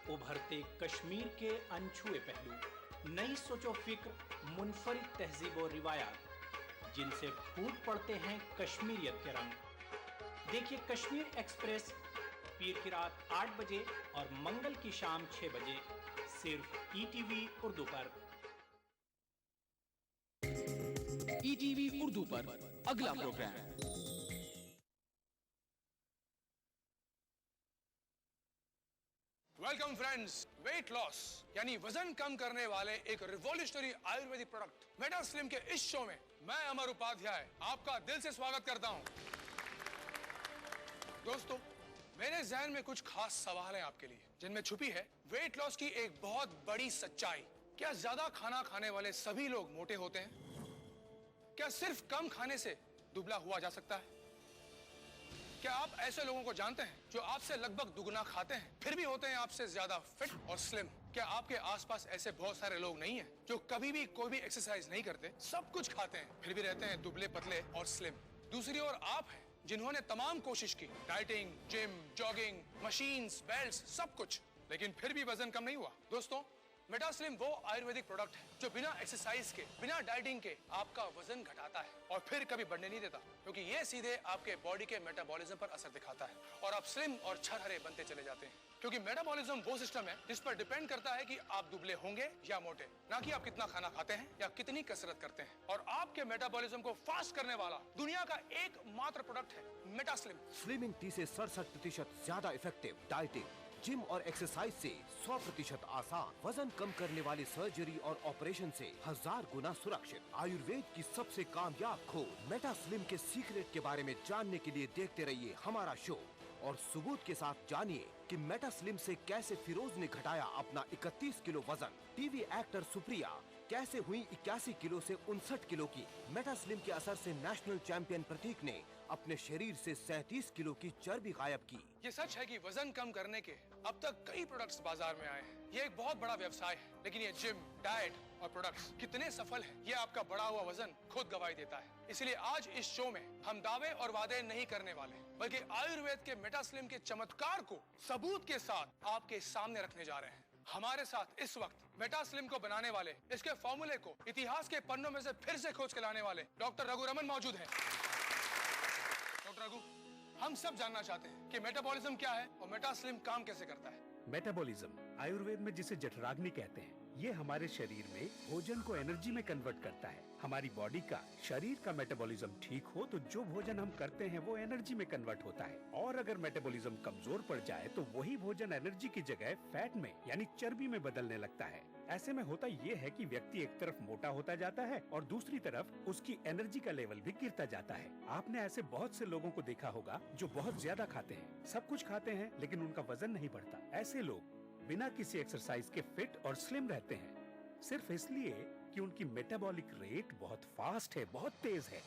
उभरते कश्मीर के अनछुए पहलू, नई सोचो फिक्र, मुनफरिद तहजीब और रिवायात जिनसे फूट पड़ते हैं कश्मीरियत के रंग। देखिए कश्मीर एक्सप्रेस पीर की रात 8 बजे और मंगल की शाम 6 बजे सिर्फ ईटीवी उर्दू पर। ईटीवी उर्दू पर अगला programme. Welcome friends. Weight loss यानी वजन कम करने वाले एक revolutionary Ayurvedic product Meta Slim के इस शो में मैं अमर उपाध्याय आपका दिल से स्वागत करता हूं। दोस्तों, मेरे जहन में कुछ खास सवाल हैं आपके लिए, जिनमें छुपी है वेट लॉस की एक बहुत बड़ी सच्चाई। क्या ज्यादा खाना खाने वाले सभी लोग मोटे होते हैं? क्या सिर्फ कम खाने से दुबला हुआ जा सकता है? क्या आप ऐसे लोगों को जानते हैं जो आपसे लगभग दुगना खाते हैं फिर भी होते हैं आपसे ज्यादा फिट और स्लिम? क्या आपके आसपास ऐसे बहुत सारे लोग नहीं हैं जो कभी भी कोई भी एक्सरसाइज नहीं करते, सब कुछ खाते हैं फिर भी रहते हैं दुबले पतले और स्लिम? दूसरी ओर आप हैं जिन्होंने तमाम कोशिश की, dieting, gym, jogging, machines, belts, सब कुछ, लेकिन फिर भी वजन कम नहीं हुआ। दोस्तों, मेटा स्लिम वो आयुर्वेदिक प्रोडक्ट है जो बिना एक्सरसाइज के, बिना डाइटिंग के आपका वजन घटाता है और फिर कभी बढ़ने नहीं देता, क्योंकि ये सीधे आपके बॉडी के मेटाबॉलिज्म पर असर दिखाता है और आप स्लिम और छरहरे बनते चले जाते हैं। क्योंकि मेटाबॉलिज्म वो सिस्टम है जिस पर डिपेंड करता है कि आप दुबले होंगे या मोटे, ना कि आप कितना खाना खाते हैं या कितनी कसरत करते हैं। और आपके मेटाबॉलिज्म को फास्ट करने वाला दुनिया का एकमात्र प्रोडक्ट है मेटा स्लिम। स्लिमिंग टी से 67% ज्यादा इफेक्टिव, डाइटिंग, जिम और एक्सरसाइज से 100% आसान, वजन कम करने वाली सर्जरी और ऑपरेशन से 1000 गुना सुरक्षित, आयुर्वेद की सबसे कामयाब खोज मेटा स्लिम के सीक्रेट के बारे में जानने के लिए देखते रहिए हमारा शो और सबूत के साथ जानिए कि मेटा स्लिम से कैसे फिरोज ने घटाया अपना 31 किलो वजन। टीवी एक्टर सुप्रिया कैसे हुई 81 किलो से 59 किलो की। मेटा स्लिम के असर से नेशनल चैंपियन प्रतीक ने अपने शरीर से 37 किलो की चर्बी गायब की। ये सच है कि वजन कम करने के अब तक कई प्रोडक्ट्स बाजार में आए हैं। ये एक बहुत बड़ा व्यवसाय है, लेकिन ये जिम, डाइट और प्रोडक्ट्स कितने सफल हैं, ये आपका बढ़ा हुआ वजन खुद गवाही देता है। इसलिए आज इस शो में हम दावे और वादे नहीं करने वाले, बल्कि आयुर्वेद के मेटा स्लिम के चमत्कार को सबूत के साथ आपके सामने रखने जा रहे हैं। हमारे साथ इस वक्त मेटा स्लिम को बनाने वाले, इसके फॉर्मूले को इतिहास के पन्नों में से फिर से खोज के लाने वाले डॉक्टर रघु रमन मौजूद हैं। डॉक्टर रघु, हम सब जानना चाहते हैं कि मेटाबॉलिज्म क्या है और मेटा स्लिम काम कैसे करता है। मेटाबॉलिज्म आयुर्वेद में जिसे जठराग्नि कहते हैं, ये हमारे शरीर में भोजन को एनर्जी में कन्वर्ट करता है। हमारी बॉडी का, शरीर का मेटाबॉलिज्म ठीक हो तो जो भोजन हम करते हैं वो एनर्जी में कन्वर्ट होता है, और अगर मेटाबॉलिज्म कमजोर पड़ जाए तो वही भोजन एनर्जी की जगह फैट में यानी चर्बी में बदलने लगता है। ऐसे में होता ये है कि व्यक्ति एक तरफ मोटा होता जाता है और दूसरी तरफ उसकी एनर्जी का लेवल भी गिरता जाता है। आपने ऐसे बहुत से लोगों को देखा होगा जो बहुत ज्यादा खाते हैं, सब कुछ खाते हैं, लेकिन उनका वजन नहीं बढ़ता। ऐसे लोग बिना किसी एक्सरसाइज के फिट और स्लिम रहते हैं, सिर्फ इसलिए कि उनकी मेटाबॉलिक रेट बहुत फास्ट है, बहुत तेज है।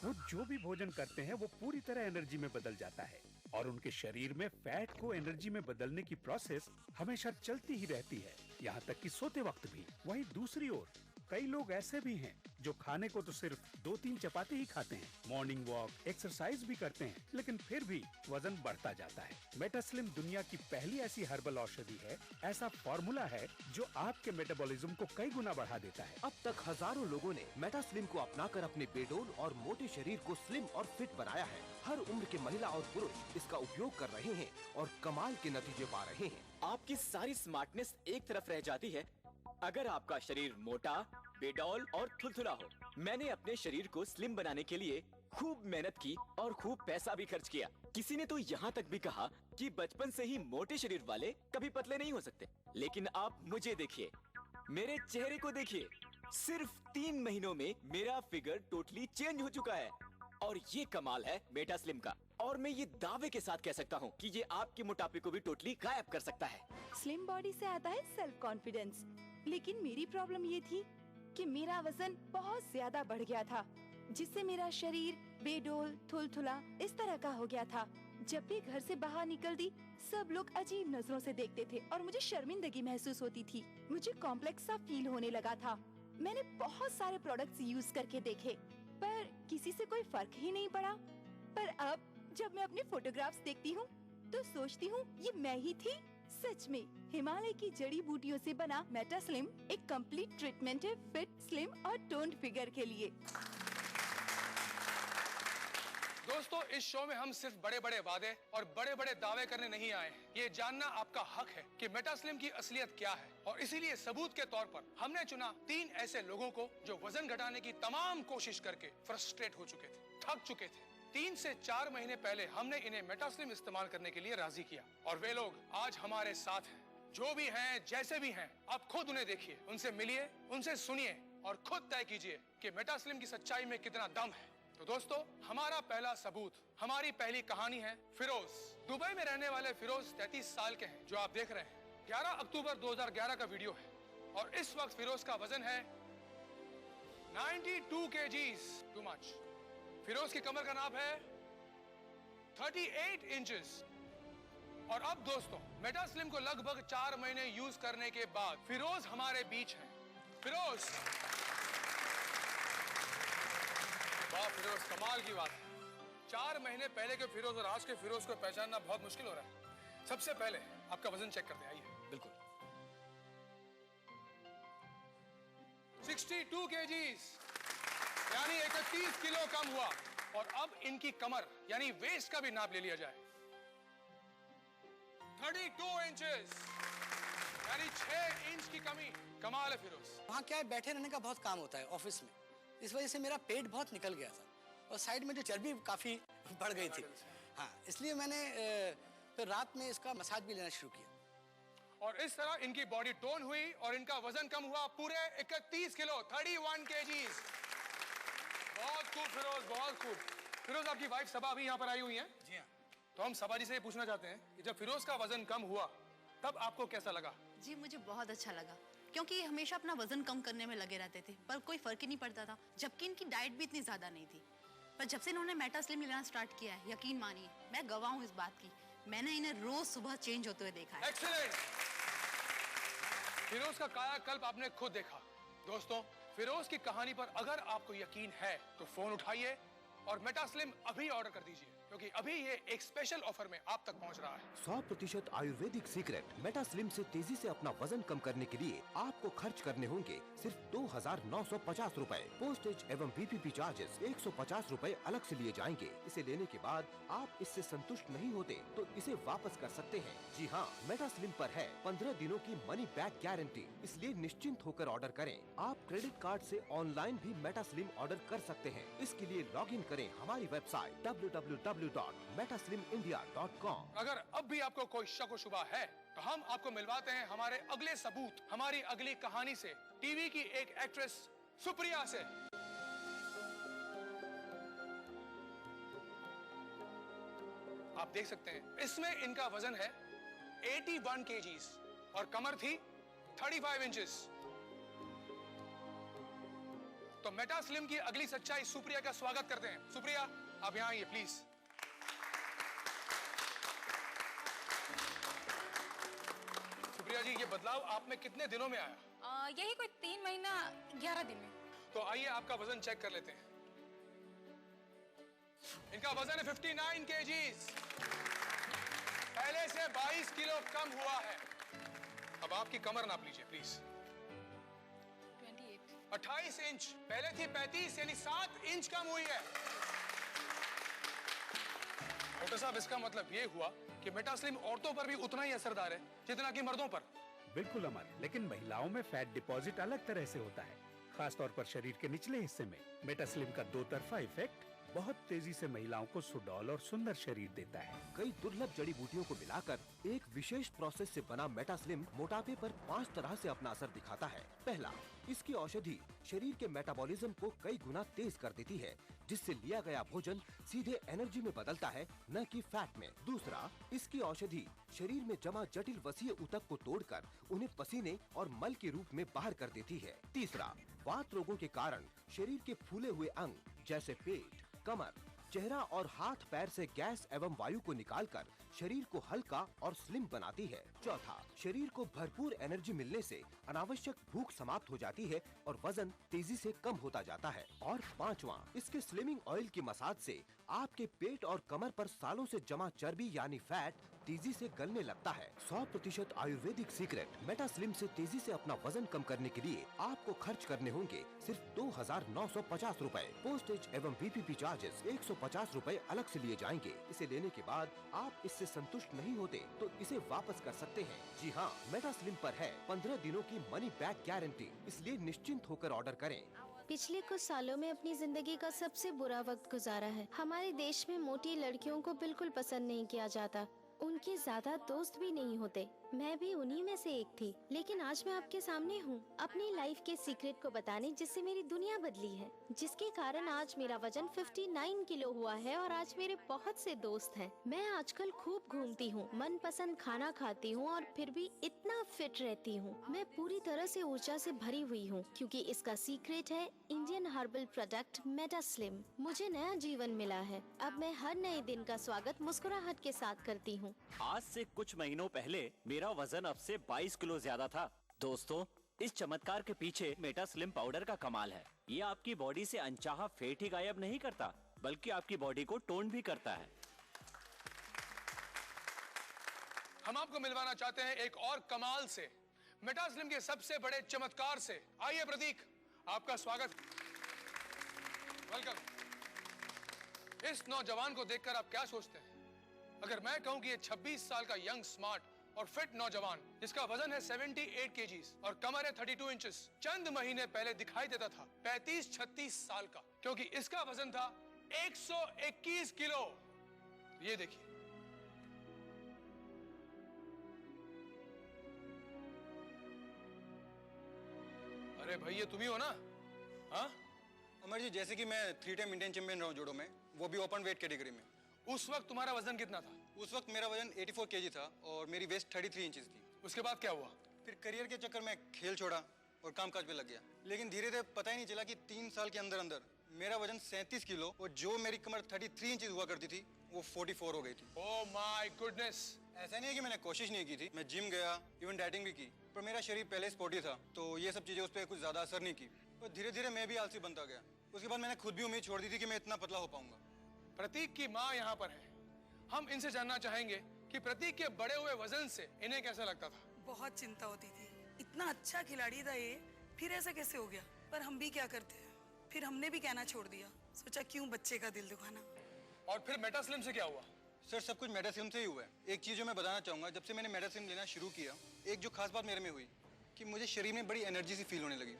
वो जो भी भोजन करते हैं वो पूरी तरह एनर्जी में बदल जाता है और उनके शरीर में फैट को एनर्जी में बदलने की प्रोसेस हमेशा चलती ही रहती है, यहाँ तक कि सोते वक्त भी। वहीं दूसरी ओर कई लोग ऐसे भी हैं जो खाने को तो सिर्फ 2-3 चपाती ही खाते हैं, मॉर्निंग वॉक, एक्सरसाइज भी करते हैं, लेकिन फिर भी वजन बढ़ता जाता है। मेटा स्लिम दुनिया की पहली ऐसी हर्बल औषधि है, ऐसा फॉर्मूला है जो आपके मेटाबॉलिज्म को कई गुना बढ़ा देता है। अब तक हजारों लोगों ने मेटा स्लिम को अपनाकर अपने बेडोल और मोटे शरीर को स्लिम और फिट बनाया है। हर उम्र के महिला और पुरुष इसका उपयोग कर रहे हैं और कमाल के नतीजे पा रहे हैं। आपकी सारी स्मार्टनेस एक तरफ रह जाती है अगर आपका शरीर मोटा, बेडौल और थुलथुला हो। मैंने अपने शरीर को स्लिम बनाने के लिए खूब मेहनत की और खूब पैसा भी खर्च किया। किसी ने तो यहाँ तक भी कहा कि बचपन से ही मोटे शरीर वाले कभी पतले नहीं हो सकते। लेकिन आप मुझे देखिए, मेरे चेहरे को देखिए, सिर्फ 3 महीनों में मेरा फिगर टोटली चेंज हो चुका है। और ये कमाल है मेटा स्लिम का, और मैं ये दावे के साथ कह सकता हूँ कि ये आपके मोटापे को भी टोटली गायब कर सकता है। स्लिम बॉडी से आता है सेल्फ कॉन्फिडेंस, लेकिन मेरी प्रॉब्लम ये थी कि मेरा वजन बहुत ज्यादा बढ़ गया था, जिससे मेरा शरीर बेडोल, थुलथुला इस तरह का हो गया था। जब भी घर से बाहर निकलती, सब लोग अजीब नजरों से देखते थे और मुझे शर्मिंदगी महसूस होती थी। मुझे कॉम्प्लेक्स सा फील होने लगा था। मैंने बहुत सारे प्रोडक्ट्स यूज करके देखे, पर किसी से कोई फर्क ही नहीं पड़ा। पर अब जब मैं अपने फोटोग्राफ्स देखती हूँ तो सोचती हूँ ये मैं ही थी सच में हिमालय की जड़ी बूटियों से बना मेटा स्लिम एक कंप्लीट ट्रीटमेंट है फिट, स्लिम और टोन्ड फिगर के लिए। दोस्तों, इस शो में हम सिर्फ बड़े बड़े वादे और बड़े बड़े दावे करने नहीं आए हैं। ये जानना आपका हक है कि मेटास्लिम की असलियत क्या है, और इसीलिए सबूत के तौर पर हमने चुना 3 ऐसे लोगों को जो वजन घटाने की तमाम कोशिश करके फ्रस्ट्रेट हो चुके थे, थक चुके थे। 3 से 4 महीने पहले हमने इन्हें मेटास्लिम इस्तेमाल करने के लिए राजी किया, और वे लोग आज हमारे साथ हैं। जो भी हैं, जैसे भी हैं, आप खुद उन्हें देखिए, उनसे मिलिए, उनसे सुनिए और खुद तय कीजिए कि मेटास्लिम की सच्चाई में कितना दम है। तो दोस्तों, हमारा पहला सबूत, हमारी पहली कहानी है फिरोज। दुबई में रहने वाले फिरोज 33 साल के हैं, जो आप देख रहे हैं। 11 अक्टूबर 2011 का वीडियो है, और इस वक्त फिरोज का वजन है 92 kgs, टू मच। फिरोज की कमर का नाप है 38 इंचेस। और अब दोस्तों, मेटास्लिम को लगभग 4 महीने यूज करने के बाद फिरोज हमारे बीच हैं। फिरोज, वाह फिरोज, कमाल की बात है। 4 महीने पहले के फिरोज और आज के फिरोज को पहचानना बहुत मुश्किल हो रहा है। सबसे पहले आपका वजन चेक करते हैं, आइए। बिल्कुल। 62 kgs, यानी 31 किलो कम हुआ। और अब इनकी कमर यानी वेस्ट का भी नाप ले लिया जाए, 32 इंचेस, यानी 6 इंच की कमी। कमाल है फिरोज। वहाँ क्या है, बैठे रहने का बहुत काम होता है ऑफिस में, इस वजह से मेरा पेट बहुत निकल गया था और साइड में जो चर्बी काफी बढ़ गई थी। हाँ, इसलिए मैंने फिर रात में इसका मसाज भी लेना शुरू किया। और इस तरह इनकी बॉडी टोन हुई और इनका वजन कम हुआ पूरे 31 किलो, 31 kgs। बहुत खूब फिरोज, बहुत खूब। फिरोज, आपकी वाइफ सबा अभी यहाँ पर आई हुई है। जी हाँ। तो हम सबा जी से ये पूछना चाहते हैं कि जब फिरोज का वजन कम हुआ तब आपको कैसा लगा? जी, मुझे बहुत अच्छा लगा, क्योंकि ये हमेशा अपना वजन कम करने में लगे रहते थे, पर कोई फर्क ही नहीं पड़ता था। जबकि इनकी डाइट भी इतनी ज्यादा नहीं थी, पर जब से इन्होंने मेटास्लिम लेना स्टार्ट किया है, यकीन मानिए मैं गवाह हूँ इस बात की, मैंने इन्हें रोज सुबह चेंज होते हुए देखा है। एक्सीलेंट। फिरोज का कायाकल्प आपने खुद देखा। दोस्तों, फिरोज की कहानी पर अगर आपको यकीन है तो फोन उठाइए और मेटास्लिम अभी ऑर्डर कर दीजिए, क्योंकि अभी ये एक स्पेशल ऑफर में आप तक पहुंच रहा है। 100% आयुर्वेदिक सीक्रेट मेटास्लिम से तेजी से अपना वजन कम करने के लिए आपको खर्च करने होंगे सिर्फ 2,950 रुपए। पोस्टेज एवं VPP चार्जेस 150 रुपए अलग से लिए जाएंगे। इसे लेने के बाद आप इससे संतुष्ट नहीं होते तो इसे वापस कर सकते हैं। जी हाँ, मेटास्लिम पर है 15 दिनों की मनी बैक गारंटी, इसलिए निश्चिंत होकर ऑर्डर करें। आप क्रेडिट कार्ड से ऑनलाइन भी मेटास्लिम ऑर्डर कर सकते हैं। इसके लिए लॉग इन करें हमारी वेबसाइट www.metaslimindia.com। अगर अब भी आपको कोई शक व शुबा है तो हम आपको मिलवाते हैं हमारे अगले सबूत, हमारी अगली कहानी से, टीवी की एक एक्ट्रेस सुप्रिया से। आप देख सकते हैं इसमें इनका वजन है 81 kgs और कमर थी 35 इंचेस। तो मेटास्लिम की अगली सच्चाई सुप्रिया का स्वागत करते हैं। सुप्रिया, आप यहाँ आइए प्लीज। सुप्रिया जी, ये बदलाव आप में कितने दिनों में आया? यही कोई 3 महीना 11 दिन में। तो आइए आपका वजन चेक कर लेते हैं। इनका वजन है 59 kgs, पहले से 22 किलो कम हुआ है। अब आपकी कमर नाप लीजिए प्लीज। 28 इंच, पहले थी 35, यानी 7 इंच कम हुई है। डॉक्टर साहब, इसका मतलब ये हुआ कि मेटास्लिम औरतों पर भी उतना ही असरदार है जितना कि मर्दों पर। बिल्कुल अमर, लेकिन महिलाओं में फैट डिपॉजिट अलग तरह से होता है, खास तौर पर शरीर के निचले हिस्से में। मेटास्लिम का 2 तरफा इफेक्ट बहुत तेजी से महिलाओं को सुडौल और सुंदर शरीर देता है। कई दुर्लभ जड़ी बूटियों को मिलाकर एक विशेष प्रोसेस से बना मेटास्लिम मोटापे पर 5 तरह से अपना असर दिखाता है। पहला, इसकी औषधि शरीर के मेटाबॉलिज्म को कई गुना तेज कर देती है, जिससे लिया गया भोजन सीधे एनर्जी में बदलता है, न कि फैट में। दूसरा, इसकी औषधि शरीर में जमा जटिल वसीय ऊतक को तोड़कर उन्हें पसीने और मल के रूप में बाहर कर देती है। तीसरा, वात रोगों के कारण शरीर के फूले हुए अंग जैसे पेट, कमर, चेहरा और हाथ पैर से गैस एवं वायु को निकालकर शरीर को हल्का और स्लिम बनाती है। चौथा, शरीर को भरपूर एनर्जी मिलने से अनावश्यक भूख समाप्त हो जाती है और वजन तेजी से कम होता जाता है। और पांचवा, इसके स्लिमिंग ऑयल की मसाज से आपके पेट और कमर पर सालों से जमा चर्बी यानी फैट तेजी से गलने लगता है। 100% आयुर्वेदिक सीक्रेट मेटा स्लिम से तेजी से अपना वजन कम करने के लिए आपको खर्च करने होंगे सिर्फ 2,950 रूपए। पोस्टेज एवं BPP चार्जेस 150 रूपए अलग से लिए जाएंगे। इसे लेने के बाद आप इससे संतुष्ट नहीं होते तो इसे वापस कर सकते हैं। जी हाँ, मेटा स्लिम पर है 15 दिनों की मनी बैक गारंटी, इसलिए निश्चिंत होकर ऑर्डर करें। पिछले कुछ सालों में अपनी जिंदगी का सबसे बुरा वक्त गुजारा है। हमारे देश में मोटी लड़कियों को बिल्कुल पसंद नहीं किया जाता, उनके ज्यादा दोस्त भी नहीं होते। मैं भी उन्हीं में से एक थी, लेकिन आज मैं आपके सामने हूँ अपनी लाइफ के सीक्रेट को बताने, जिससे मेरी दुनिया बदली है, जिसके कारण आज मेरा वजन 59 किलो हुआ है और आज मेरे बहुत से दोस्त हैं। मैं आजकल खूब घूमती हूँ, मनपसंद खाना खाती हूँ और फिर भी इतना फिट रहती हूँ। मैं पूरी तरह से ऊर्जा से भरी हुई हूँ, क्योंकि इसका सीक्रेट है Indian herbal product Meta slim. मुझे नया जीवन मिला है। अब मैं हर नए दिन का स्वागत मुस्कुराहट के साथ करती हूँ। आज से कुछ महीनों पहले मेरा वजन अब से 22 किलो ज्यादा था। दोस्तों, इस चमत्कार के पीछे मेटा स्लिम पाउडर का कमाल है। ये आपकी बॉडी से अनचाहा फैट ही गायब नहीं करता, बल्कि आपकी बॉडी को टोन भी करता है। हम आपको मिलवाना चाहते हैं एक और कमाल से, मेटा स्लिम के सबसे बड़े चमत्कार से। आइए प्रतीक, आपका स्वागत। वेलकम। इस नौजवान को देखकर आप क्या सोचते हैं? अगर मैं कहूं कि ये 26 साल का यंग, स्मार्ट और फिट नौजवान, जिसका वजन है 78 kgs और कमर है 32 इंचेस, चंद महीने पहले दिखाई देता था 35-36 साल का, क्योंकि इसका वजन था 121 किलो। ये देखिए, अरे भाई, ये तुम ही हो ना? हाँ अमर जी, जैसे कि मैं 3 टाइम इंडियन चैंपियन रहा हूँ जूडो में, वो भी ओपन वेट कैटेगरी में। उस वक्त तुम्हारा वजन कितना था? उस वक्त मेरा वजन 84 kg था और मेरी वेस्ट 33 इंचेस थी। उसके बाद क्या हुआ? फिर करियर के चक्कर में खेल छोड़ा और कामकाज पे लग गया, लेकिन धीरे धीरे पता ही नहीं चला कि 3 साल के अंदर अंदर मेरा वजन 37 किलो और जो मेरी कमर 33 इंचेस हुआ करती थी वो 44 हो गई थी। Oh my goodness. ऐसा नहीं है कि मैंने कोशिश नहीं की थी, मैं जिम गया, इवन डाइटिंग भी की, पर मेरा शरीर पहले स्पोर्टी था, तो ये सब चीजें उस पर कुछ ज्यादा असर नहीं की। और धीरे धीरे मैं भी आलसी बनता गया। उसके बाद मैंने खुद भी उम्मीद छोड़ दी थी कि मैं इतना पतला हो पाऊंगा। प्रतीक की माँ यहाँ पर है। हम इनसे जानना चाहेंगे कि प्रतीक के बड़े हुए वजन से इन्हें कैसा लगता था। बहुत चिंता होती थी, इतना अच्छा खिलाड़ी था ये, फिर ऐसा कैसे हो गया। पर हम भी क्या करते हैं, फिर हमने भी कहना छोड़ दिया, सोचा क्यों बच्चे का दिल दुखाना। और फिर मेटा स्लिम से क्या हुआ? सर, सब कुछ मेटा स्लिम से ही हुआ है। एक चीज जो मैं बताना चाहूंगा, जब से मैंने मेटा स्लिम लेना शुरू किया, एक जो खास बात मेरे में हुई कि मुझे शरीर में बड़ी एनर्जी सी फील होने लगी।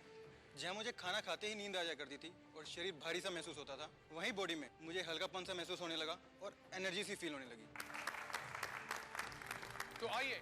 जहाँ मुझे खाना खाते ही नींद आ जाया करती थी और शरीर भारी सा महसूस होता था, वहीं बॉडी में मुझे हल्कापन सा महसूस होने लगा और एनर्जी सी फील होने लगी। तो आइए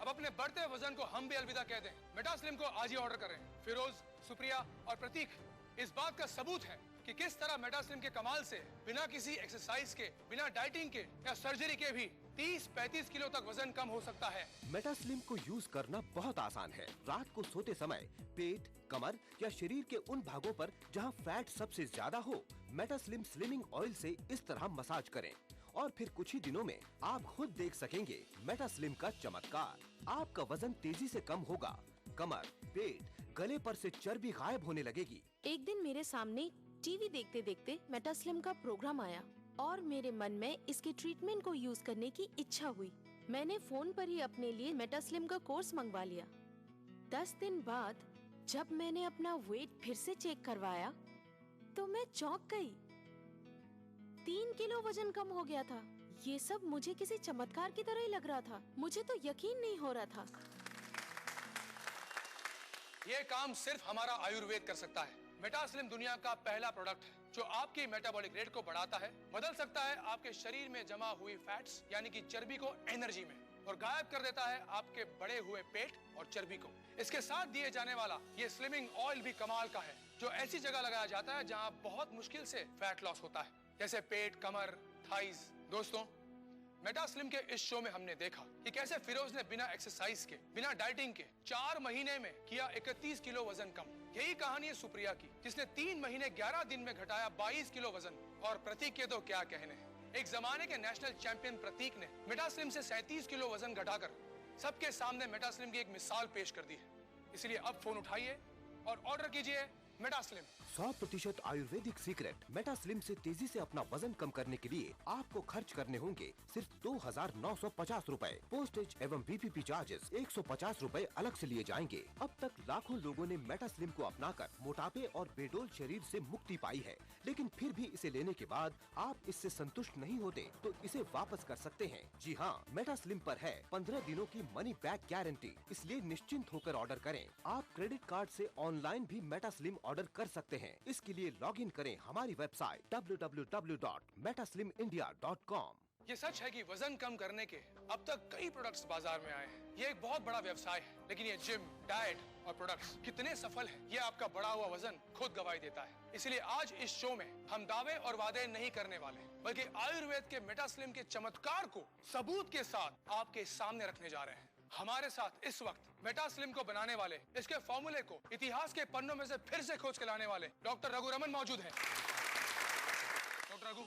अब अपने बढ़ते वजन को हम भी अलविदा कह दें। मेटा स्लिम को आज ही ऑर्डर करें। फिरोज, सुप्रिया और प्रतीक इस बात का सबूत है कि किस तरह मेटा स्लिम के कमाल से बिना किसी एक्सरसाइज के, बिना डाइटिंग के या सर्जरी के भी 30-35 किलो तक वजन कम हो सकता है। मेटा स्लिम को यूज करना बहुत आसान है। रात को सोते समय पेट, कमर या शरीर के उन भागों पर जहां फैट सबसे ज्यादा हो, मेटा स्लिम स्लिमिंग ऑयल से इस तरह मसाज करें और फिर कुछ ही दिनों में आप खुद देख सकेंगे मेटा स्लिम का चमत्कार। आपका वजन तेजी से कम होगा, कमर, पेट, गले पर से चर्बी गायब होने लगेगी। एक दिन मेरे सामने टीवी देखते देखते मेटा स्लिम का प्रोग्राम आया और मेरे मन में इसके ट्रीटमेंट को यूज करने की इच्छा हुई। मैंने फोन पर ही अपने लिए मेटा स्लिम का कोर्स मंगवा लिया। 10 दिन बाद जब मैंने अपना वेट फिर से चेक करवाया तो मैं चौंक गई। 3 किलो वजन कम हो गया था। ये सब मुझे किसी चमत्कार की तरह ही लग रहा था। मुझे तो यकीन नहीं हो रहा था। ये काम सिर्फ हमारा आयुर्वेद कर सकता है। मेटा स्लिम दुनिया का पहला प्रोडक्ट है जो आपकी मेटाबॉलिक रेट को बढ़ाता है, बदल सकता है आपके शरीर में जमा हुई फैट्स यानी कि चर्बी को एनर्जी में, और गायब कर देता है आपके बढ़े हुए पेट और चर्बी को। इसके साथ दिए जाने वाला ये स्लिमिंग ऑयल भी कमाल का है, जो ऐसी जगह लगाया जाता है जहां बहुत मुश्किल से फैट लॉस होता है, जैसे पेट, कमर, थाइज। दोस्तों, मेटा स्लिम के इस शो में हमने देखा कि कैसे फिरोज ने बिना एक्सरसाइज के, बिना डाइटिंग के 4 महीने में किया 31 किलो वजन कम। यही कहानी है सुप्रिया की, जिसने 3 महीने 11 दिन में घटाया 22 किलो वजन। और प्रतीक के तो क्या कहने हैं। एक जमाने के नेशनल चैंपियन प्रतीक ने मेटास्लिम से 37 किलो वजन घटाकर सबके सामने मेटास्लिम की एक मिसाल पेश कर दी है। इसलिए अब फोन उठाइए और ऑर्डर कीजिए मेटास्लिम। 100% आयुर्वेदिक सीक्रेट मेटास्लिम से तेजी से अपना वजन कम करने के लिए आपको खर्च करने होंगे सिर्फ 2,950 रूपए। पोस्टेज एवं बीपीपी चार्जेस 150 रूपए अलग से लिए जाएंगे। अब तक लाखों लोगों ने मेटास्लिम को अपनाकर मोटापे और बेडोल शरीर से मुक्ति पाई है, लेकिन फिर भी इसे लेने के बाद आप इससे संतुष्ट नहीं होते तो इसे वापस कर सकते हैं। जी हाँ, मेटास्लिम पर है 15 दिनों की मनी बैक गारंटी, इसलिए निश्चिंत होकर ऑर्डर करें। आप क्रेडिट कार्ड से ऑनलाइन भी मेटास्लिम ऑर्डर कर सकते हैं। इसके लिए लॉगिन करें हमारी वेबसाइट www.metaslimindia.com। ये सच है कि वजन कम करने के अब तक कई प्रोडक्ट्स बाजार में आए हैं। ये एक बहुत बड़ा व्यवसाय है, लेकिन ये जिम, डाइट और प्रोडक्ट्स कितने सफल हैं, ये आपका बढ़ा हुआ वजन खुद गवाही देता है। इसलिए आज इस शो में हम दावे और वादे नहीं करने वाले, बल्कि आयुर्वेद के मेटास्लिम के चमत्कार को सबूत के साथ आपके सामने रखने जा रहे हैं। हमारे साथ इस वक्त मेटास्लिम को बनाने वाले, इसके फॉर्मूले को इतिहास के पन्नों में से फिर से खोज के लाने वाले डॉक्टर रघु रमन मौजूद हैं। डॉक्टर रघु,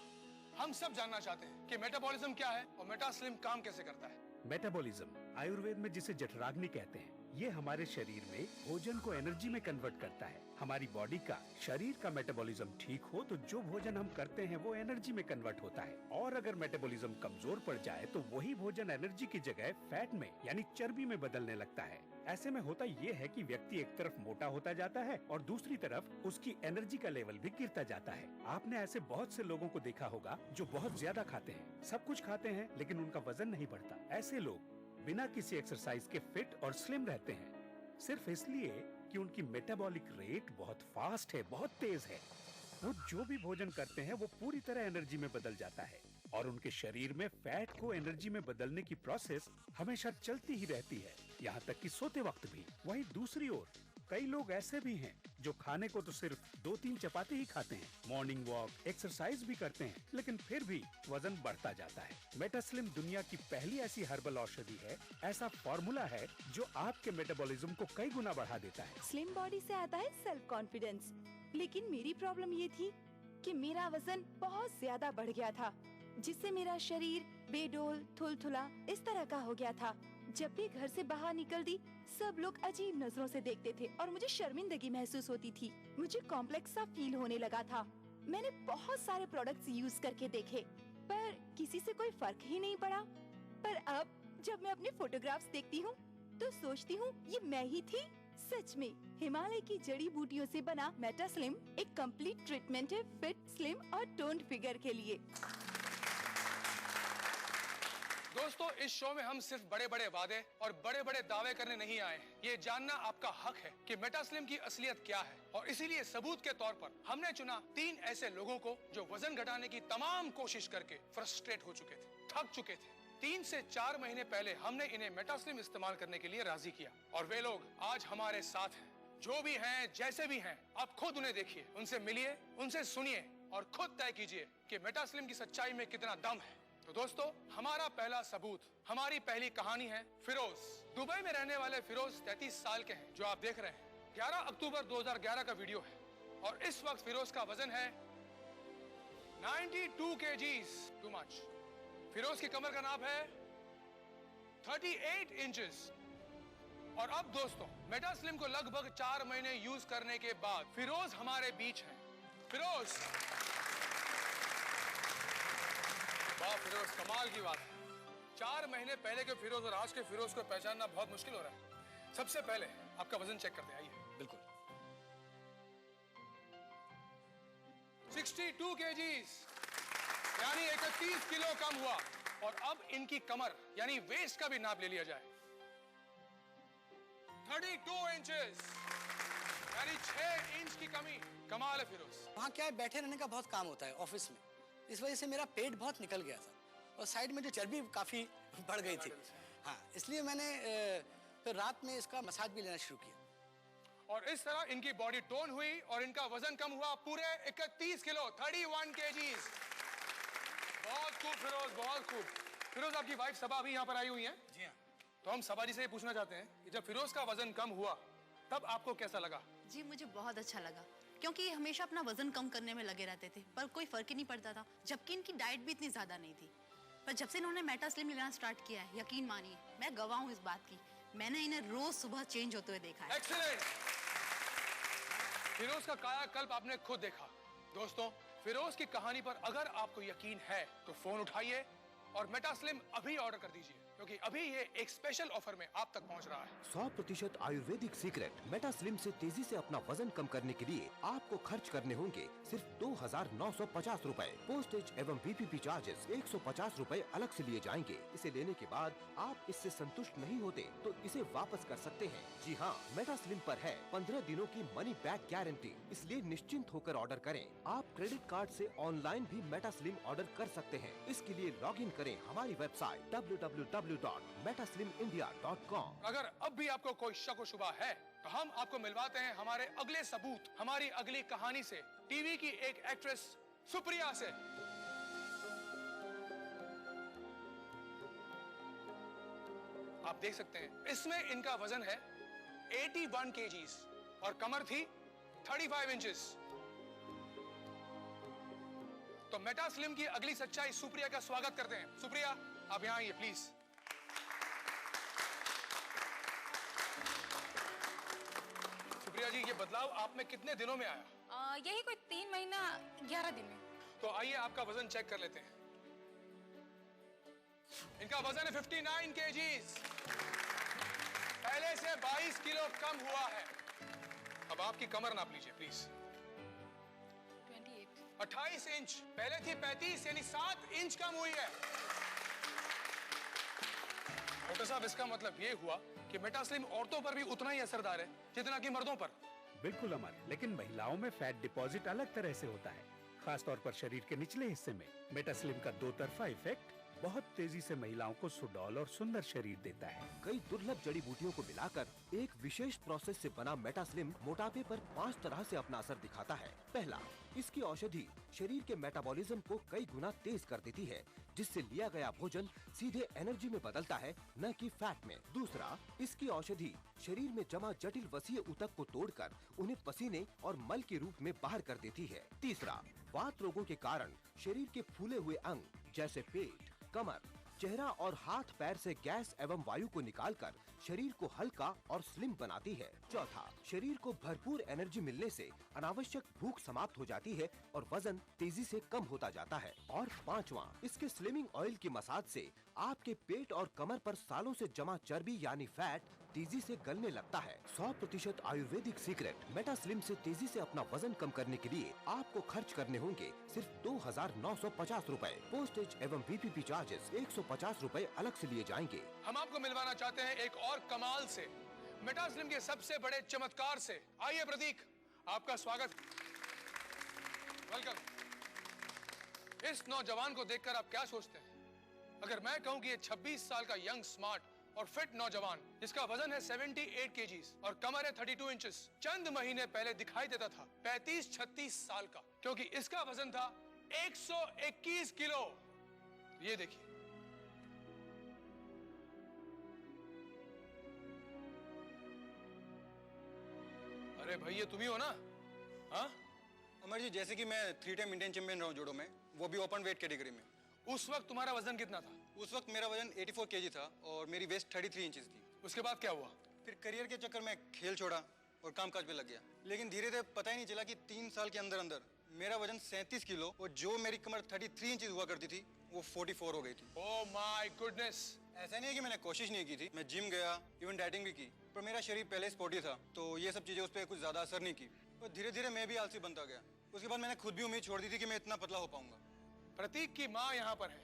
हम सब जानना चाहते हैं कि मेटाबॉलिज्म क्या है और मेटास्लिम काम कैसे करता है। मेटाबॉलिज्म आयुर्वेद में जिसे जठराग्नि कहते हैं, ये हमारे शरीर में भोजन को एनर्जी में कन्वर्ट करता है। हमारी बॉडी का, शरीर का मेटाबॉलिज्म ठीक हो तो जो भोजन हम करते हैं वो एनर्जी में कन्वर्ट होता है, और अगर मेटाबॉलिज्म कमजोर पड़ जाए तो वही भोजन एनर्जी की जगह फैट में यानी चर्बी में बदलने लगता है। ऐसे में होता ये है कि व्यक्ति एक तरफ मोटा होता जाता है और दूसरी तरफ उसकी एनर्जी का लेवल भी गिरता जाता है। आपने ऐसे बहुत से लोगों को देखा होगा जो बहुत ज्यादा खाते हैं, सब कुछ खाते हैं, लेकिन उनका वजन नहीं बढ़ता। ऐसे लोग बिना किसी एक्सरसाइज के फिट और स्लिम रहते हैं, सिर्फ इसलिए कि उनकी मेटाबॉलिक रेट बहुत फास्ट है, बहुत तेज है। वो जो भी भोजन करते हैं वो पूरी तरह एनर्जी में बदल जाता है, और उनके शरीर में फैट को एनर्जी में बदलने की प्रोसेस हमेशा चलती ही रहती है, यहाँ तक कि सोते वक्त भी। वहीं दूसरी ओर कई लोग ऐसे भी हैं जो खाने को तो सिर्फ 2-3 चपाती ही खाते हैं, मॉर्निंग वॉक, एक्सरसाइज भी करते हैं, लेकिन फिर भी वजन बढ़ता जाता है। मेटास्लिम दुनिया की पहली ऐसी हर्बल औषधि है, ऐसा फॉर्मूला है जो आपके मेटाबॉलिज्म को कई गुना बढ़ा देता है। स्लिम बॉडी से आता है सेल्फ कॉन्फिडेंस, लेकिन मेरी प्रॉब्लम ये थी कि मेरा वजन बहुत ज्यादा बढ़ गया था, जिससे मेरा शरीर बेडोल, थुलथुला इस तरह का हो गया था। जब भी घर से बाहर निकलती, सब लोग अजीब नजरों से देखते थे और मुझे शर्मिंदगी महसूस होती थी। मुझे कॉम्प्लेक्स सा फील होने लगा था। मैंने बहुत सारे प्रोडक्ट्स यूज करके देखे, पर किसी से कोई फर्क ही नहीं पड़ा। पर अब जब मैं अपने फोटोग्राफ्स देखती हूँ, तो सोचती हूँ ये मैं ही थी। सच में हिमालय की जड़ी बूटियों से बना मेटास्लिम एक कंप्लीट ट्रीटमेंट है फिट, स्लिम और टोन्ड फिगर के लिए। दोस्तों, इस शो में हम सिर्फ बड़े बड़े वादे और बड़े बड़े दावे करने नहीं आए हैं। ये जानना आपका हक है कि मेटास्लिम की असलियत क्या है, और इसीलिए सबूत के तौर पर हमने चुना 3 ऐसे लोगों को जो वजन घटाने की तमाम कोशिश करके फ्रस्ट्रेट हो चुके थे, थक चुके थे। 3 से 4 महीने पहले हमने इन्हें मेटास्लिम इस्तेमाल करने के लिए राजी किया, और वे लोग आज हमारे साथ हैं। जो भी हैं, जैसे भी हैं, आप खुद उन्हें देखिए, उनसे मिलिए, उनसे सुनिए और खुद तय कीजिए कि मेटास्लिम की सच्चाई में कितना दम है। तो दोस्तों, हमारा पहला सबूत, हमारी पहली कहानी है फिरोज। दुबई में रहने वाले फिरोज 33 साल के हैं, जो आप देख रहे हैं। 11 अक्टूबर 2011 का वीडियो है, और इस वक्त फिरोज का वजन है 92 kgs, टू मच। फिरोज की कमर का नाप है 38 इंचेस। और अब दोस्तों, मेटास्लिम को लगभग 4 महीने यूज करने के बाद फिरोज हमारे बीच हैं। फिरोज, वाह फिरोज, कमाल की बात है। 4 महीने पहले के फिरोज और आज के फिरोज को पहचानना बहुत मुश्किल हो रहा है। सबसे पहले आपका वजन चेक करते हैं, आइए। बिल्कुल। 62 kgs, यानी 31 किलो कम हुआ। और अब इनकी कमर यानी वेस्ट का भी नाप ले लिया जाए, 32 इंचेस, यानी 6 इंच की कमी। कमाल है फिरोज। वहाँ क्या है, बैठे रहने का बहुत काम होता है ऑफिस में, इस वजह से मेरा पेट बहुत निकल गया था और साइड में जो चर्बी काफ़ी बढ़ गई थी। हाँ, इसलिए मैंने फिर रात में इसका मसाज भी लेना शुरू किया, और इस तरह इनकी बॉडी टोन हुई और इनका वजन कम हुआ पूरे 31 किलो, 31 kgs। बहुत खूब फिरोज, बहुत खूब। फिरोज, आपकी वाइफ सबा भी यहाँ पर आई हुई है। जी हाँ। तो हम सबा जी से ये पूछना चाहते हैं कि जब फिरोज का वजन कम हुआ तब आपको कैसा लगा? जी, मुझे बहुत अच्छा लगा। क्योंकि ये हमेशा अपना वजन कम करने में लगे रहते थे पर कोई फर्क ही नहीं पड़ता था, जबकि इनकी डाइट भी इतनी ज्यादा नहीं थी। पर जब से इन्होंने मेटा स्लिम लेना स्टार्ट किया है, यकीन मानिए मैं गवाह हूँ इस बात की, मैंने इन्हें रोज सुबह चेंज होते हुए देखा है। एक्सीलेंट। फिरोज का कायाकल्प आपने खुद देखा। दोस्तों, फिरोज की कहानी पर अगर आपको यकीन है तो फोन उठाइए और मेटा स्लिम अभी ऑर्डर कर दीजिए, क्योंकि अभी ये एक स्पेशल ऑफर में आप तक पहुंच रहा है। 100% आयुर्वेदिक सीक्रेट मेटा स्लिम से तेजी से अपना वजन कम करने के लिए आपको खर्च करने होंगे सिर्फ 2,950 रुपए। पोस्टेज एवं VPP चार्जेस 150 रुपए अलग से लिए जाएंगे। इसे लेने के बाद आप इससे संतुष्ट नहीं होते तो इसे वापस कर सकते हैं। जी हाँ, मेटा स्लिम पर है 15 दिनों की मनी बैक गारंटी, इसलिए निश्चिंत होकर ऑर्डर करें। आप क्रेडिट कार्ड से ऑनलाइन भी मेटा स्लिम ऑर्डर कर सकते हैं। इसके लिए लॉग इन करें हमारी वेबसाइट www.metaslimindia.com। अगर अब भी आपको कोई शक व शुबा है तो हम आपको मिलवाते हैं हमारे अगले सबूत, हमारी अगली कहानी से, टीवी की एक एक्ट्रेस सुप्रिया से। आप देख सकते हैं इसमें इनका वजन है 81 kgs और कमर थी 35 इंचेस। तो मेटा स्लिम की अगली सच्चाई सुप्रिया का स्वागत करते हैं। सुप्रिया, आप यहाँ आइए प्लीज। सुप्रिया जी, ये बदलाव आप में कितने दिनों में आया? यही कोई 3 महीना 11 दिन में। तो आइए आपका वजन चेक कर लेते हैं। इनका वजन है 59 kgs, पहले से 22 किलो कम हुआ है। अब आपकी कमर नाप लीजिए प्लीज। 28 इंच, पहले थी 35, यानी 7 इंच कम हुई है। डॉक्टर साहब, इसका मतलब ये हुआ कि मेटा स्लिम औरतों पर भी उतना ही असरदार है जितना कि मर्दों पर। बिल्कुल अमर, लेकिन महिलाओं में फैट डिपॉजिट अलग तरह से होता है, खास तौर पर शरीर के निचले हिस्से में। मेटा स्लिम का दो तरफा इफेक्ट बहुत तेजी से महिलाओं को सुडौल और सुंदर शरीर देता है। कई दुर्लभ जड़ी बूटियों को मिलाकर एक विशेष प्रोसेस से बना मेटा स्लिम मोटापे पर 5 तरह से अपना असर दिखाता है। पहला, इसकी औषधि शरीर के मेटाबॉलिज्म को कई गुना तेज कर देती है, जिससे लिया गया भोजन सीधे एनर्जी में बदलता है, न कि फैट में। दूसरा, इसकी औषधि शरीर में जमा जटिल वसीय ऊतक को तोड़कर उन्हें पसीने और मल के रूप में बाहर कर देती है। तीसरा, वात रोगों के कारण शरीर के फूले हुए अंग जैसे पेट, कमर, चेहरा और हाथ पैर से गैस एवं वायु को निकालकर शरीर को हल्का और स्लिम बनाती है। चौथा, शरीर को भरपूर एनर्जी मिलने से अनावश्यक भूख समाप्त हो जाती है और वजन तेजी से कम होता जाता है। और पांचवा, इसके स्लिमिंग ऑयल की मसाज से आपके पेट और कमर पर सालों से जमा चर्बी यानी फैट तेजी से गलने लगता है। 100% आयुर्वेदिक सीक्रेट मेटा स्लिम से तेजी से अपना वजन कम करने के लिए आपको खर्च करने होंगे सिर्फ 2,950 रुपए। पोस्टेज एवं VPP चार्जेस 150 रुपए अलग से लिए जाएंगे। हम आपको मिलवाना चाहते हैं एक और कमाल से, मेटा स्लिम के सबसे बड़े चमत्कार से। आइए प्रतीक, आपका स्वागत। वेलकम। इस नौजवान को देखकर आप क्या सोचते हैं? अगर मैं कहूं कि ये 26 साल का यंग, स्मार्ट और फिट नौजवान, जिसका वजन है 78 kgs और कमर है 32 इंचेस, चंद महीने पहले दिखाई देता था 35-36 साल का, क्योंकि इसका वजन था 121 किलो। ये देखिए, अरे भाई, ये तुम ही हो ना? हाँ अमर जी, जैसे कि मैं 3 टाइम इंडियन चैंपियन रहा हूँ जूडो में, वो भी ओपन वेट कैटेगरी में। उस वक्त तुम्हारा वजन कितना था? उस वक्त मेरा वजन 84 kg था और मेरी वेस्ट 33 इंचेस थी। उसके बाद क्या हुआ? फिर करियर के चक्कर में खेल छोड़ा और कामकाज पे लग गया, लेकिन धीरे धीरे पता ही नहीं चला कि 3 साल के अंदर अंदर मेरा वजन 37 किलो और जो मेरी कमर 33 इंचेस हुआ करती थी वो 44 हो गई थी। Oh my goodness. ऐसा नहीं है कि मैंने कोशिश नहीं की थी, मैं जिम गया, इवन डाइटिंग भी की, पर मेरा शरीर पहले स्पोर्टी था, तो ये सब चीजें उस पर कुछ ज्यादा असर नहीं की और धीरे धीरे मैं भी आलसी बनता गया। उसके बाद मैंने खुद भी उम्मीद छोड़ दी थी कि मैं इतना पतला हो पाऊंगा। प्रतीक की माँ यहाँ पर है,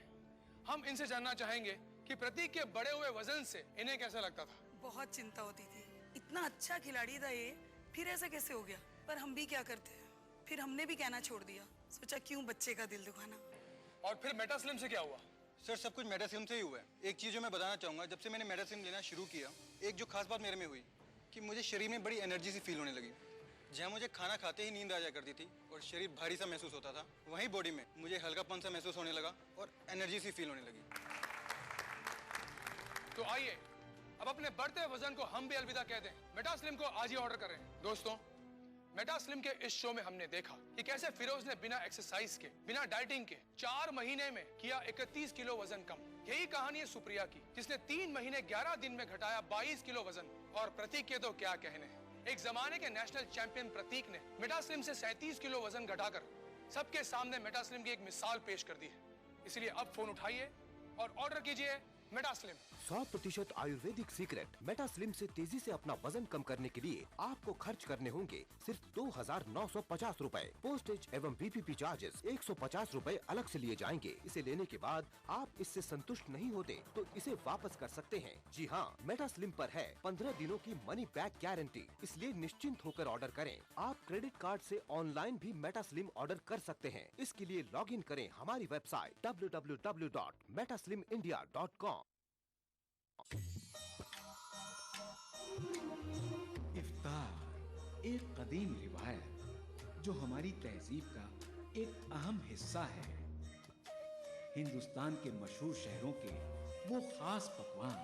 हम इनसे जानना चाहेंगे कि प्रतीक के बड़े हुए वजन से इन्हें कैसा लगता था। बहुत चिंता होती थी, इतना अच्छा खिलाड़ी था ये, फिर ऐसा कैसे हो गया। पर हम भी क्या करते हैं, फिर हमने भी कहना छोड़ दिया, सोचा क्यों बच्चे का दिल दुखाना। और फिर मेटा स्लिम से क्या हुआ? सर, सब कुछ मेटा स्लिम से ही हुआ है। एक चीज जो मैं बताना चाहूंगा, जब से मैंने मेटा स्लिम लेना शुरू किया, एक जो खास बात मेरे में हुई कि मुझे शरीर में बड़ी एनर्जी सी फील होने लगी। जहाँ मुझे खाना खाते ही नींद आ जाया करती थी और शरीर भारी सा महसूस होता था, वहीं बॉडी में मुझे हल्कापन सा महसूस होने लगा और एनर्जी सी फील होने लगी। तो आइए अब अपने बढ़ते वजन को हम भी अलविदा कह दें। मेटा स्लिम को आज ही ऑर्डर करें। दोस्तों, मेटा स्लिम के इस शो में हमने देखा कि कैसे फिरोज ने बिना एक्सरसाइज के, बिना डाइटिंग के 4 महीने में किया 31 किलो वजन कम। यही कहानी है सुप्रिया की, जिसने 3 महीने 11 दिन में घटाया 22 किलो वजन। और प्रतीक के तो क्या कहने हैं। एक जमाने के नेशनल चैंपियन प्रतीक ने मेटा स्लिम से 37 किलो वजन घटाकर सबके सामने मेटा स्लिम की एक मिसाल पेश कर दी है। इसलिए अब फोन उठाइए और ऑर्डर कीजिए Meta slim. 100% Ayurvedic secret Meta slim से तेजी से अपना वजन कम करने के लिए आपको खर्च करने होंगे सिर्फ 2,950 रूपए। पोस्टेज एवं PPP चार्जेस 150 रूपए अलग से लिए जाएंगे। इसे लेने के बाद आप इससे संतुष्ट नहीं होते तो इसे वापस कर सकते हैं। जी हाँ, मेटा स्लिम पर है 15 दिनों की मनी बैक गारंटी, इसलिए निश्चिंत होकर ऑर्डर करें। आप क्रेडिट कार्ड से ऑनलाइन भी मेटा स्लिम ऑर्डर कर सकते हैं। इसके लिए लॉग इन करें हमारी वेबसाइट www.metaslimindia.com। इफ्तार एक कदीम रिवायत जो हमारी तहजीब का एक अहम हिस्सा है। हिंदुस्तान के मशहूर शहरों के वो खास पकवान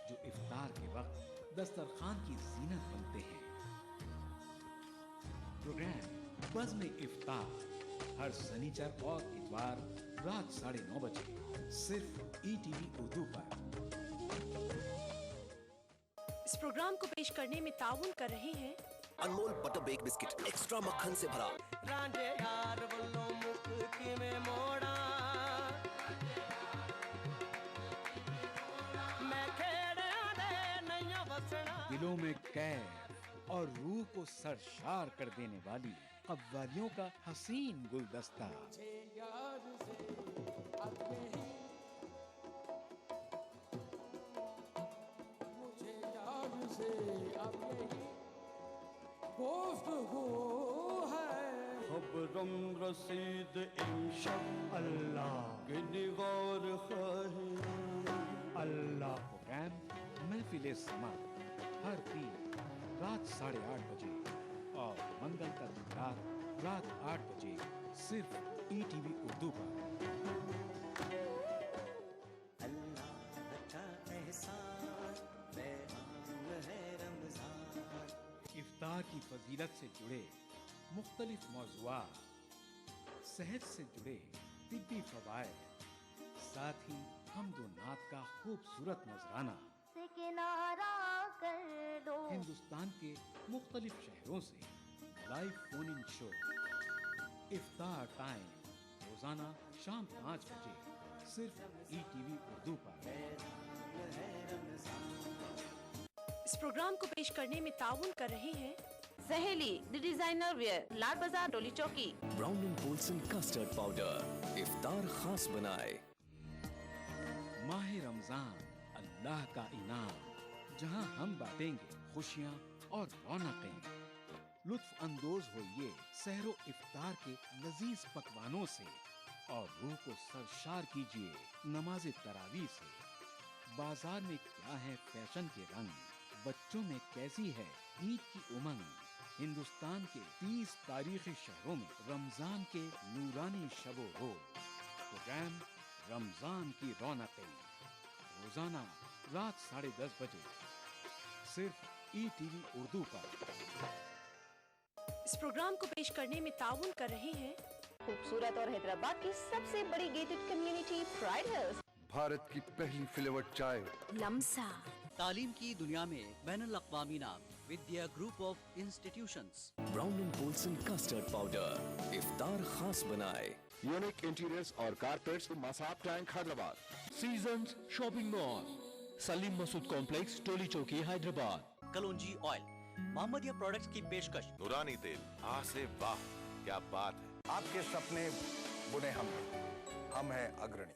जो इफ्तार के वक्त दस्तरखान की जीनत बनते हैं। प्रोग्राम बज़्म इफ्तार हर शनिचर और इतवार रात 9:30 बजे सिर्फ ETV उर्दू पर। इस प्रोग्राम को पेश करने में ताउन कर रहे हैं अनमोल बटर बेक बिस्किट एक्स्ट्रा मक्खन से भरा। रांझे यार वल्लों मुख किवें मोड़ा, मैं खेड़ियां दे नैया वसना। दिलों में कैफ और रूह को सरशार कर देने वाली कव्वालियों का हसीन गुलदस्ता। खबरम रसीद इमशब अल्लाह के निगार खाहे अल्लाह। प्रोग्राम महफिल समा हर पीर रात 8:30 बजे और मंगल तक रात 8 बजे सिर्फ ETV उर्दू पर। इफ्तार की फजीलत से जुड़े मुख्तलिफ मौज़ूआत, सेहत से जुड़े तिब्बी फवायद, साथ ही हम्दो नात का खूबसूरत नजराना। हिंदुस्तान के मुख्तलिफ शहरों से लाइव फोन इन शो इफ्तार टाइम रोजाना शाम 5 बजे सिर्फ ETV उर्दू पर। इस प्रोग्राम को पेश करने में ताउन कर रहे हैं सहेली द डिजाइनर वेयर, लाल बाजार, डोली चौकी। Brown and Polson custard powder इफ्तार खास बनाए। माह रमजान अल्लाह का इनाम, जहां हम बांटेंगे खुशियां और रौनकें। लुत्फ अंदोज होइए सहरो इफ्तार के लजीज पकवानों से और रूह को सरशार कीजिए नमाज तरावी से। बाजार में क्या है फैशन के रंग, बच्चों में कैसी है ईद की उमंग। हिंदुस्तान के 30 तारीखी शहरों में रमजान के नूरानी शबो रोज। प्रोग्राम रमजान की रौनकें रोजाना रात 10:30 बजे सिर्फ ETV उर्दू पर। इस प्रोग्राम को पेश करने में ताउन कर रहे हैं खूबसूरत और हैदराबाद की सबसे बड़ी gated community pride hills. Bharat की पहली फ्लेवर्ड चाय लम्सा। तालीम की दुनिया में बैनुल अक़वामी नाम Vidya group of institutions. Brown and Polson custard powder इफ्तार खास बनाए। यूनिक इंटीरियर्स और carpets Masab tank Hyderabad. Seasons shopping mall, Saleem Masood complex, Toli Chowki, Hyderabad. कलौंजी ऑयल, मोहम्मदिया प्रोडक्ट्स की पेशकश। नूरानी तेल, आ से वाह, क्या बात है। आपके सपने बुने हम हैं अग्रणी।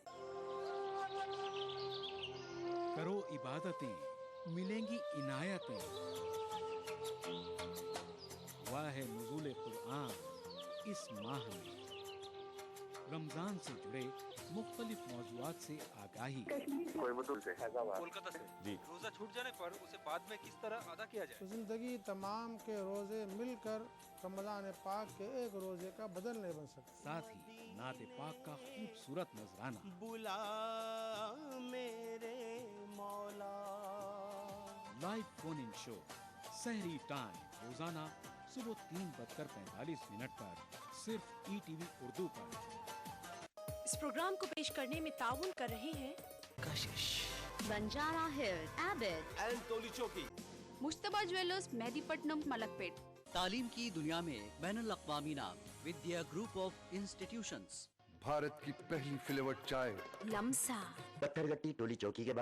करो इबादतें, मिलेंगी इनायतें। वाह है नुज़ूल कुरान इस माह में। रमजान से जुड़े मुख्तलिफ मौज़ूआत से आगाही। कोलकाता से जी। रोजा छूट जाने पर उसे बाद में किस तरह अदा किया जाए? जिंदगी तमाम के रोजे मिलकर रमजान पाक के एक रोजे का बदल नहीं बन सकते। साथ ही नाते पाक का खूबसूरत नजराना। बुला मेरे मौला। लाइव फोन इन शो सहरी टाइम रोजाना सुबह 3:45 पर सिर्फ ETV उर्दू पर। इस प्रोग्राम को पेश करने में ताउन कर रहे हैं कशिश, बंजारा हिल्स, एबिड एंड टोली चौकी, मुश्तबा ज्वेलर्स, मेहदीपट्टनम, मलकपेट। तालीम की दुनिया में बैनुल अक़वामी नाम Vidya group of institutions. Bharat की पहली फ्लेवर्ड चाय लम्सा, पत्थरगट्टी टोली चौकी के बाद